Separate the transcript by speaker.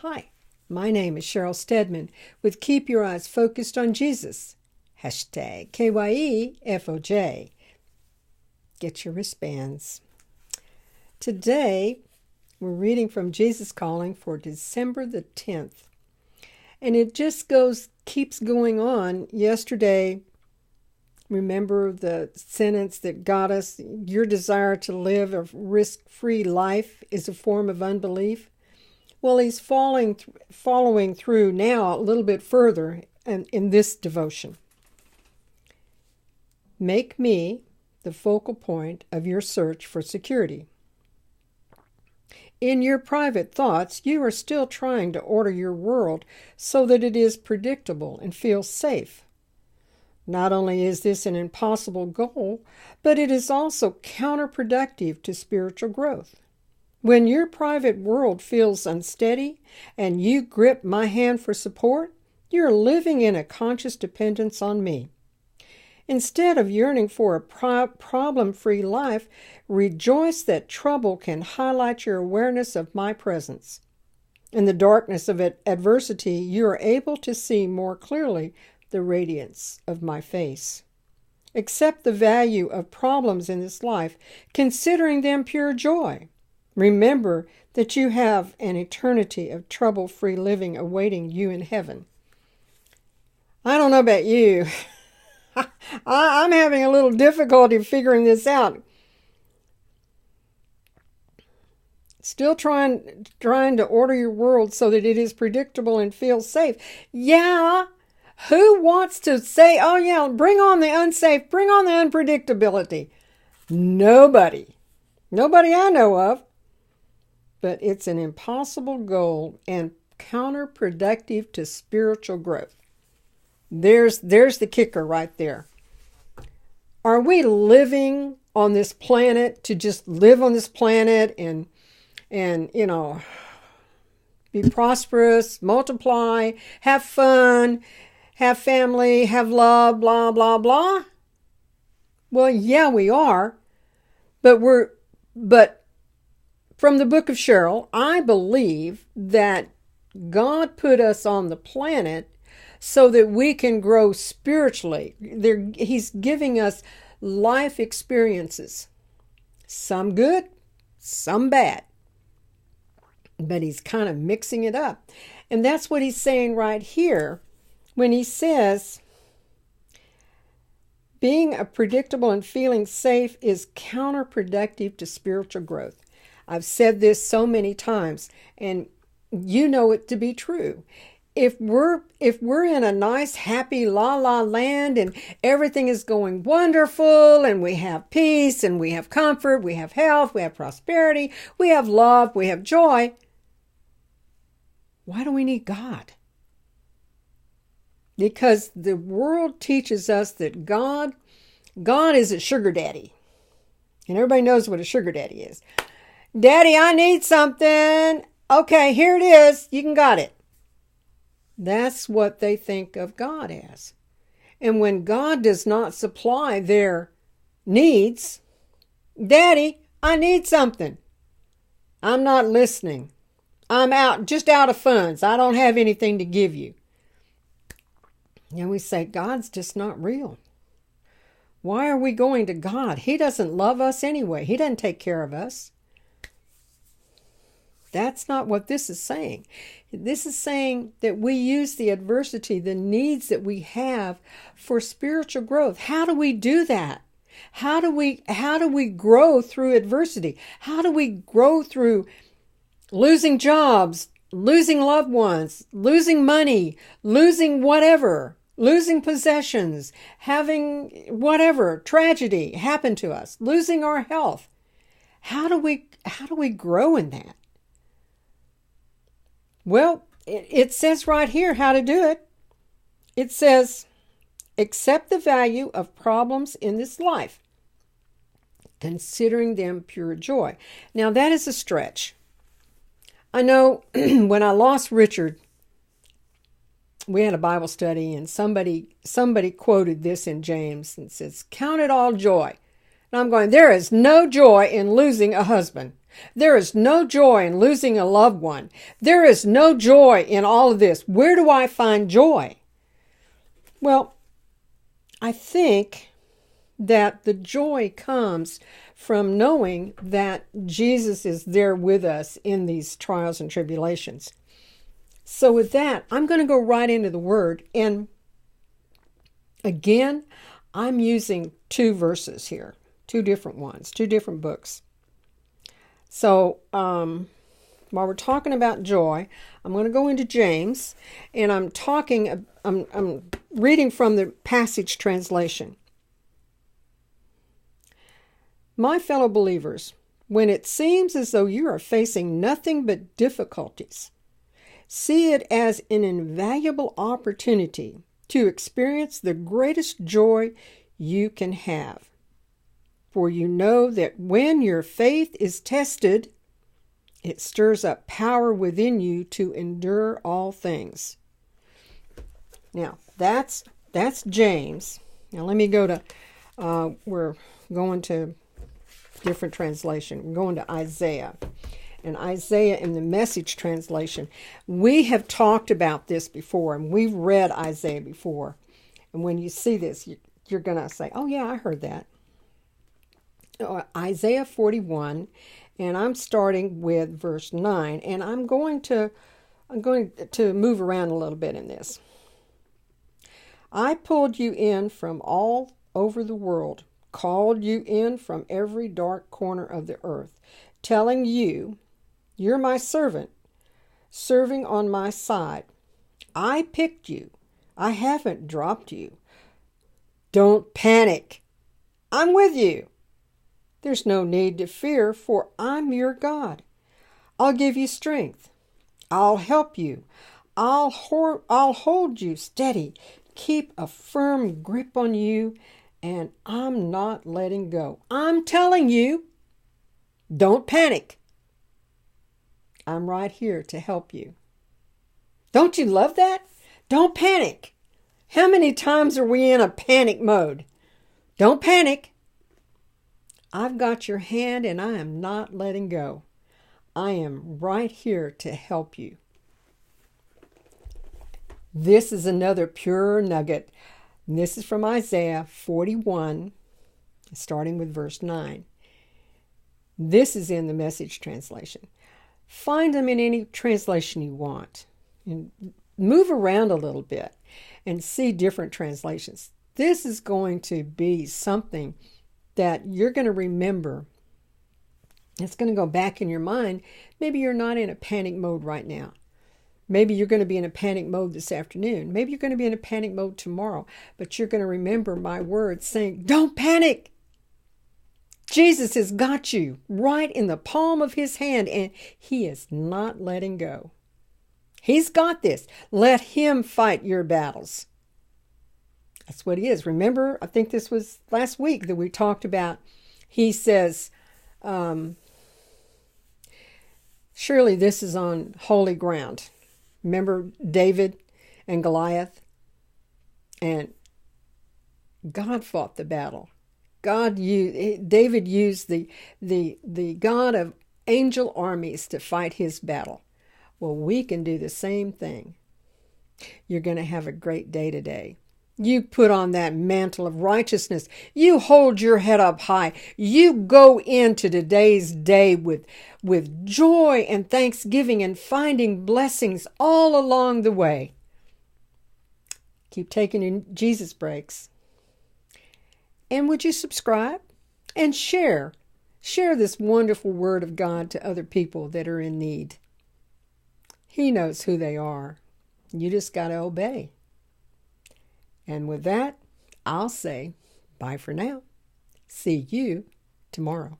Speaker 1: Hi, my name is Sheryl Stedman with Keep Your Eyes Focused on Jesus. Hashtag KYEFOJ. Get your wristbands. Today, we're reading from Jesus Calling for December the 10th. And it just keeps going on. Yesterday, remember the sentence that got us, your desire to live a risk-free life is a form of unbelief. Well, he's following through now a little bit further in this devotion. Make me the focal point of your search for security. In your private thoughts, you are still trying to order your world so that it is predictable and feels safe. Not only is this an impossible goal, but it is also counterproductive to spiritual growth. When your private world feels unsteady and you grip my hand for support, you're living in a conscious dependence on me. Instead of yearning for a problem-free life, rejoice that trouble can highlight your awareness of my presence. In the darkness of adversity, you are able to see more clearly the radiance of my face. Accept the value of problems in this life, considering them pure joy. Remember that you have an eternity of trouble-free living awaiting you in heaven. I don't know about you. I'm having a little difficulty figuring this out. Still trying to order your world so that it is predictable and feels safe. Yeah, who wants to say, oh yeah, bring on the unsafe, bring on the unpredictability? Nobody I know of. But it's an impossible goal and counterproductive to spiritual growth. There's the kicker right there. Are we living on this planet to just live on this planet and be prosperous, multiply, have fun, have family, have love, blah, blah, blah? Well, yeah, we are. But from the book of Sheryl, I believe that God put us on the planet so that we can grow spiritually. He's giving us life experiences. Some good, some bad. But he's kind of mixing it up. And that's what he's saying right here when he says, being predictable and feeling safe is counterproductive to spiritual growth. I've said this so many times, and you know it to be true. If we're in a nice, happy la-la land and everything is going wonderful and we have peace and we have comfort, we have health, we have prosperity, we have love, we have joy, why do we need God? Because the world teaches us that God is a sugar daddy. And everybody knows what a sugar daddy is. Daddy, I need something. Okay, here it is. You can got it. That's what they think of God as. And when God does not supply their needs, Daddy, I need something. I'm not listening. I'm just out of funds. I don't have anything to give you. And we say, God's just not real. Why are we going to God? He doesn't love us anyway. He doesn't take care of us. That's not what this is saying. This is saying that we use the adversity, the needs that we have for spiritual growth. How do we do that? How do we grow through adversity? How do we grow through losing jobs, losing loved ones, losing money, losing whatever, losing possessions, having whatever tragedy happen to us, losing our health? How do we grow in that? Well, it says right here how to do it. It says, accept the value of problems in this life, considering them pure joy. Now, that is a stretch. I know when I lost Richard, we had a Bible study and somebody quoted this in James and says, count it all joy. And I'm going, there is no joy in losing a husband. There is no joy in losing a loved one. There is no joy in all of this. Where do I find joy? Well, I think that the joy comes from knowing that Jesus is there with us in these trials and tribulations. So with that, I'm going to go right into the Word. And again, I'm using 2 verses here, 2 different ones, 2 different books. So while we're talking about joy, I'm going to go into James, and I'm reading from the Passage translation. My fellow believers, when it seems as though you are facing nothing but difficulties, see it as an invaluable opportunity to experience the greatest joy you can have. For you know that when your faith is tested, it stirs up power within you to endure all things. Now, that's James. Now, let me go to, we're going to different translation. We're going to Isaiah. And Isaiah in the Message translation. We have talked about this before, and we've read Isaiah before. And when you see this, you're going to say, oh yeah, I heard that. Isaiah 41, and I'm starting with verse 9, and I'm going to move around a little bit in this. I pulled you in from all over the world, called you in from every dark corner of the earth, telling you, you're my servant, serving on my side. I picked you. I haven't dropped you. Don't panic. I'm with you. There's no need to fear, for I'm your God. I'll give you strength. I'll help you. I'll hold you steady. Keep a firm grip on you, and I'm not letting go. I'm telling you, don't panic. I'm right here to help you. Don't you love that? Don't panic. How many times are we in a panic mode? Don't panic. I've got your hand and I am not letting go. I am right here to help you. This is another pure nugget. And this is from Isaiah 41, starting with verse 9. This is in the Message translation. Find them in any translation you want. And move around a little bit and see different translations. This is going to be something that you're going to remember. It's going to go back in your mind. Maybe you're not in a panic mode right now. Maybe you're going to be in a panic mode this afternoon. Maybe you're going to be in a panic mode tomorrow. But you're going to remember my words saying, don't panic. Jesus has got you right in the palm of his hand, and he is not letting go. He's got this. Let him fight your battles. That's what he is. Remember, I think this was last week that we talked about, he says, surely this is on holy ground. Remember David and Goliath? And God fought the battle. David used the God of angel armies to fight his battle. Well, we can do the same thing. You're going to have a great day today. You put on that mantle of righteousness. You hold your head up high. You go into today's day with joy and thanksgiving and finding blessings all along the way. Keep taking your Jesus breaks. And would you subscribe and share? Share this wonderful word of God to other people that are in need. He knows who they are. You just got to obey. And with that, I'll say bye for now. See you tomorrow.